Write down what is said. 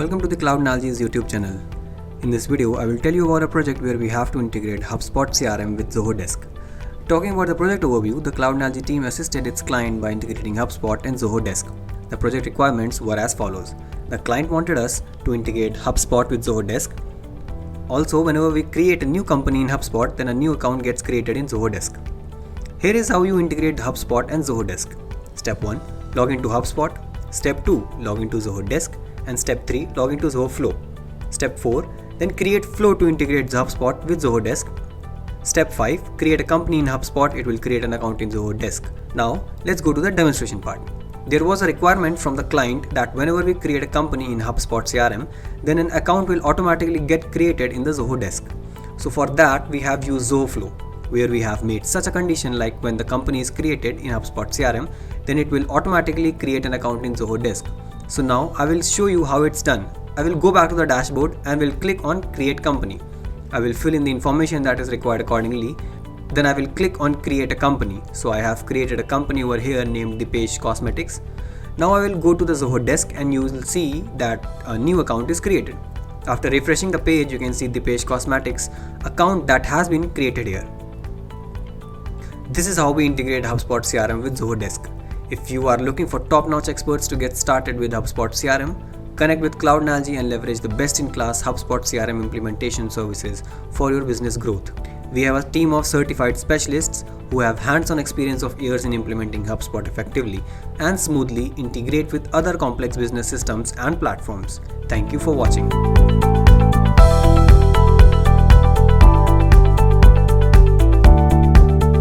Welcome to the Cloud Analogies YouTube channel. In this video, I will tell you about a project where we have to integrate Hubspot CRM with Zoho Desk. Talking about the project overview, the Cloud Analogy team assisted its client by integrating Hubspot and Zoho Desk. The project requirements were as follows. The client wanted us to integrate Hubspot with Zoho Desk. Also, whenever we create a new company in Hubspot, then a new account gets created in Zoho Desk. Here is how you integrate Hubspot and Zoho Desk. Step 1. Log into Hubspot. Step 2. Log into Zoho Desk. And step 3. Log into Zoho Flow. Step 4. Then create Flow to integrate Hubspot with Zoho Desk. Step 5. Create a company in Hubspot. It will create an account in Zoho Desk. Now, let's go to the demonstration part. There was a requirement from the client that whenever we create a company in Hubspot CRM, then an account will automatically get created in the Zoho Desk. So for that, we have used Zoho Flow, where we have made such a condition like when the company is created in Hubspot CRM, then it will automatically create an account in Zoho Desk. So now I will show you how it's done. I will go back to the dashboard and will click on Create Company. I will fill in the information that is required accordingly. Then I will click on Create a Company. So I have created a company over here named Dipesh Cosmetics. Now I will go to the Zoho Desk and you will see that a new account is created. After refreshing the page, you can see Dipesh Cosmetics account that has been created here. This is how we integrate Hubspot CRM with Zoho Desk. If you are looking for top-notch experts to get started with Hubspot CRM, connect with Cloud Analogy and leverage the best-in-class Hubspot CRM implementation services for your business growth. We have a team of certified specialists who have hands-on experience of years in implementing HubSpot effectively and smoothly integrate with other complex business systems and platforms. Thank you for watching.